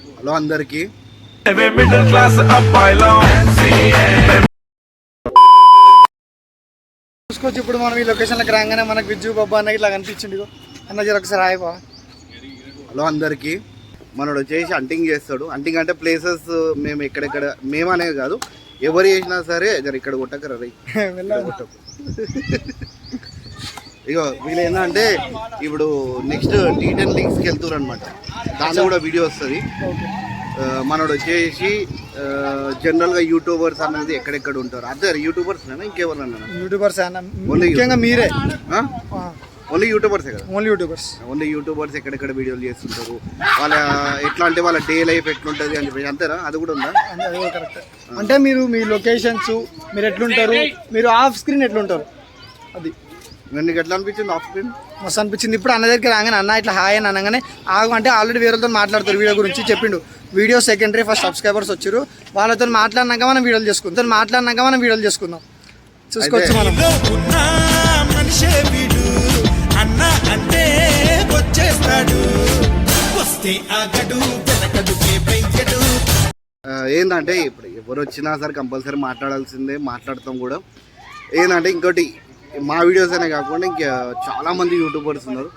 Hello అందరికి చూసుకోవచ్చు. ఇప్పుడు మనం ఈ లొకేషన్లకు రాగానే మనకు విజ్జు బాబా అన్న ఇట్లా కనిపించింది అన్న జర ఒకసారి రాయబా. హలో అందరికి. మనోడు వచ్చేసి హంటింగ్ చేస్తాడు. హంటింగ్ అంటే ప్లేసెస్ మేము ఎక్కడెక్కడ మేము అనేది కాదు, ఎవరు చేసినా సరే జర ఇక్కడ కొట్టకరా రై కొట్టకు. ఇగో వీళ్ళు ఏంటంటే ఇప్పుడు నెక్స్ట్ T10 లీగ్స్కి వెళ్తున్నారు అనమాట. దాంట్లో కూడా వీడియో వస్తుంది. మనోడు వచ్చేసి జనరల్గా యూట్యూబర్స్ అనేది ఎక్కడెక్కడ ఉంటారు. అదే యూట్యూబర్స్ ఇంకెవరన్నా? యూట్యూబర్స్ ముఖ్యంగా మీరే. ఓన్లీ యూట్యూబర్సే కదా? ఓన్లీ యూట్యూబర్స్ ఎక్కడెక్కడ వీడియోలు చేస్తుంటారు, వాళ్ళ ఎట్లా అంటే వాళ్ళ డే లైఫ్ ఎట్లుంటుంది అని చెప్పేసి. అంతేనా? అది కూడా ఉందా? కరెక్ట్. అంటే మీరు మీ లొకేషన్స్ మీరు ఎట్లుంటారు, మీరు ఆఫ్ స్క్రీన్ ఎట్లుంటారు, అది నీకు ఎట్లా అనిపించింది? ఆఫ్ స్క్రీన్ మస్తు అనిపించింది. ఇప్పుడు అన్న దగ్గర రాగానే అన్న ఇట్లా హాయ్ అని అనగానే ఆగు అంటే ఆల్రెడీ వేరేతో మాట్లాడుతారు వీడియో గురించి చెప్పిండు. వీడియో సెకండరీ, ఫస్ట్ సబ్స్క్రైబర్స్ వచ్చారు, వాళ్ళతో మాట్లాడినాక మనం వీడియోలు చేసుకుందాం. చూసుకోవచ్చు మనం. ఏంటంటే ఇప్పుడు ఎవరు వచ్చినా సరే కంపల్సరీ మాట్లాడాల్సిందే, మాట్లాడతాం కూడా. ఏంటంటే ఇంకోటి మా వీడియోస్ అనే కాకుండా ఇంకా చాలా మంది యూట్యూబర్స్ ఉన్నారు.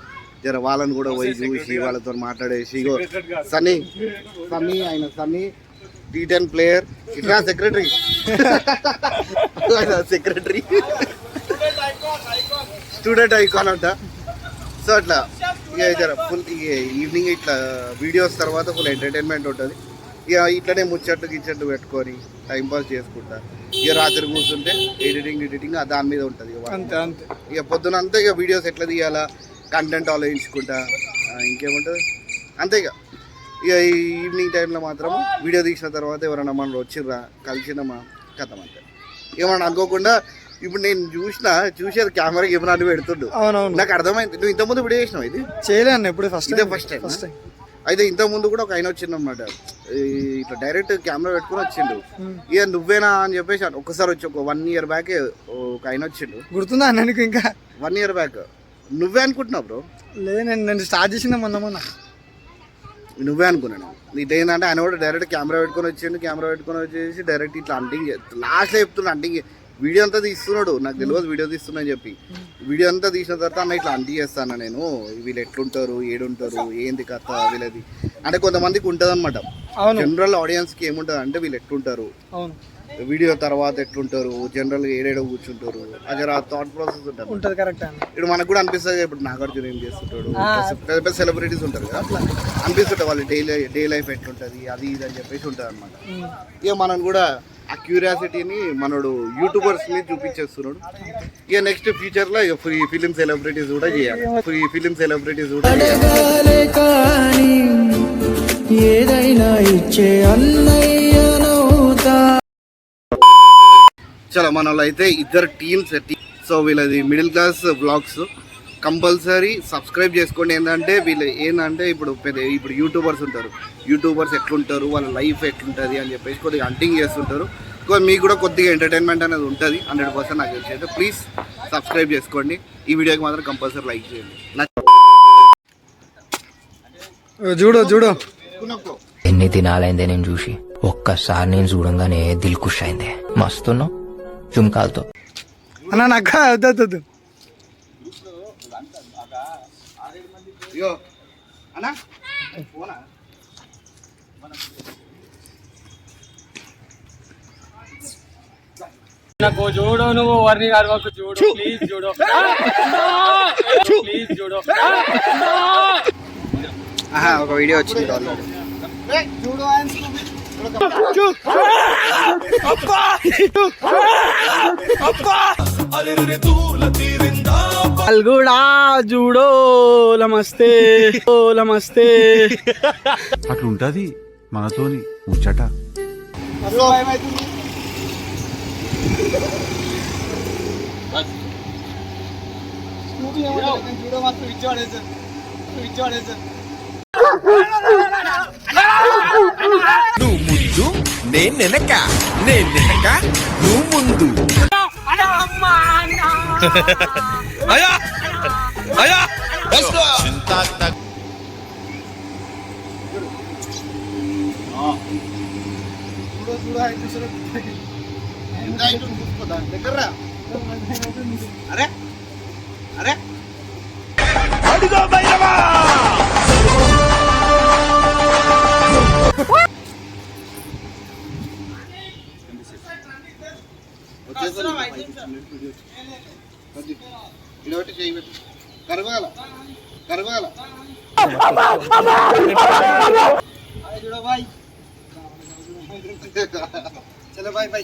జర వాళ్ళని కూడా పోయి చూసి వాళ్ళతో మాట్లాడేసి. ఇగో సన్నీ T10 ప్లేయర్, ఇట్లా సెక్రటరీ స్టూడెంట్ ఐకాన్ అంట. సో అట్లా ఇక జర ఫుల్ ఈవినింగ్ ఇట్లా వీడియోస్ తర్వాత ఫుల్ ఎంటర్టైన్మెంట్ ఉంటుంది. ఇక ఇట్లనే ముచ్చట్లు పెట్టుకొని టైంపాస్ చేసుకుంటా. ఇక రాత్రి కూర్చుంటే ఎడిటింగ్ దాని మీద ఉంటుంది. ఇక పొద్దున అంతా ఇక వీడియోస్ ఎట్లా తీయాలా కంటెంట్ ఆలోచించుకుంటా. ఇంకేముంటుంది అంతే. ఇక ఈవినింగ్ టైంలో మాత్రం వీడియో తీసిన తర్వాత ఎవరైనా మనం వచ్చిర్రా కలిసినామా కథం అంతే. ఏమన్నా అనుకోకుండా ఇప్పుడు నేను చూసేది కెమెరాకి ఏమన్నా అని పెడుతుండు. నాకు అర్థమైంది. నువ్వు ఇంతకుముందు వీడియో చేసినావు? ఇది చేయలేను ఎప్పుడు, ఫస్ట్ టైం. అయితే ఇంతకుముందు కూడా ఒక ఆయన వచ్చిండు అనమాట, ఇట్లా డైరెక్ట్ కెమెరా పెట్టుకుని వచ్చిండు. ఇక నువ్వేనా అని చెప్పేసి ఒక్కసారి వచ్చి ఒక 1 year బ్యాక్ ఒక ఆయన వచ్చిండు. గుర్తుందా నీకు? ఇంకా 1 year బ్యాక్ నువ్వే అనుకుంటున్నావు బ్రో? లేదు, నేను స్టార్ట్ చేసిన మొన్న నువ్వే అనుకున్నాను. ఇదేంటంటే ఆయన కూడా డైరెక్ట్ కెమెరా పెట్టుకొని వచ్చేసి డైరెక్ట్ ఇట్లా అంటింగ్ లాస్ట్లో చెప్తున్నా. అంటింగ్ వీడియో అంతా తీస్తున్నాడు, నాకు తెలియదు వీడియో తీస్తున్నా అని చెప్పి. వీడియో అంతా తీసిన తర్వాత అన్న ఇట్లా అంటి చేస్తాను నేను, వీళ్ళు ఎట్లుంటారు, ఏడుంటారు, ఏంది కథ వీళ్ళది అంటే కొంతమందికి ఉంటుంది అనమాట. జనరల్ ఆడియన్స్కి ఏముంటుంది అంటే వీళ్ళు ఎట్లుంటారు, వీడియో తర్వాత ఎట్లుంటారు, జనరల్గా ఏడేడో కూర్చుంటారు, అది ఆ థాట్ ప్రాసెస్ ఉంటుంది. కరెక్ట్. ఇప్పుడు మనకు కూడా అనిపిస్తుంది, ఇప్పుడు నాగార్జున ఏం చేస్తుంటాడు, పెద్ద పెద్ద సెలబ్రిటీస్ ఉంటారు కదా, అట్లా అనిపిస్తుంటాయి వాళ్ళ డే లైఫ్ ఎట్లుంటుంది అది ఇది అని చెప్పేసి ఉంటుంది అనమాట. ఇక మనం కూడా ఆ క్యూరియాసిటీని మనోడు యూట్యూబర్స్ని చూపించేస్తున్నాడు. ఇక నెక్స్ట్ ఫ్యూచర్లో ఇక ఫ్రీ ఫిలిం సెలబ్రిటీస్ కూడా చేయాలి. చాలా మన వాళ్ళు అయితే ఇద్దరు టీమ్స్. సో వీళ్ళది middle class vlogs. Compulsory subscribe చేసుకోండి. ఏంటంటే ఇప్పుడు యూట్యూబర్స్ ఉంటారు, యూట్యూబర్స్ ఎట్లుంటారు, వాళ్ళ లైఫ్ ఎట్లుంటుంది అని చెప్పేసి కొద్దిగా హంటింగ్ చేస్తుంటారు. మీకు కూడా కొద్దిగా ఎంటర్టైన్మెంట్ అనేది ఉంటుంది 100% నాకు తెలిసి. అయితే ప్లీజ్ సబ్స్క్రైబ్ చేసుకోండి. ఈ వీడియోకి మాత్రం కంపల్సరీ లైక్ చేయండి. చూడు ఎన్ని దినాలైందే నేను చూసి, ఒక్కసారి నేను చూడంగానే దిల్ ఖుష్ అయిందే. మస్తున్నావు చుమ్కాలతో. అన్నా నాకు వద్దు. నాకు చూడు, నువ్వు వర్ణి గారు చూడు, ప్లీజ్ చూడు. ఒక వీడియో వచ్చింది అల్గుడా జూడో నమస్తే అట్లుంటది మనతోని ముచ్చట. జూడో మాత్రం ఇచ్చేవాడేసారు. నువ్వు ముందు నేను వెనక నువ్వు ముందు. ఎంత హైట్ ఉంది చూసుకోదా దగ్గర రా. అరే అరే ఇడబట్టి చేయి పెట్టు కరవగల కరవగల चलो बाय बाय.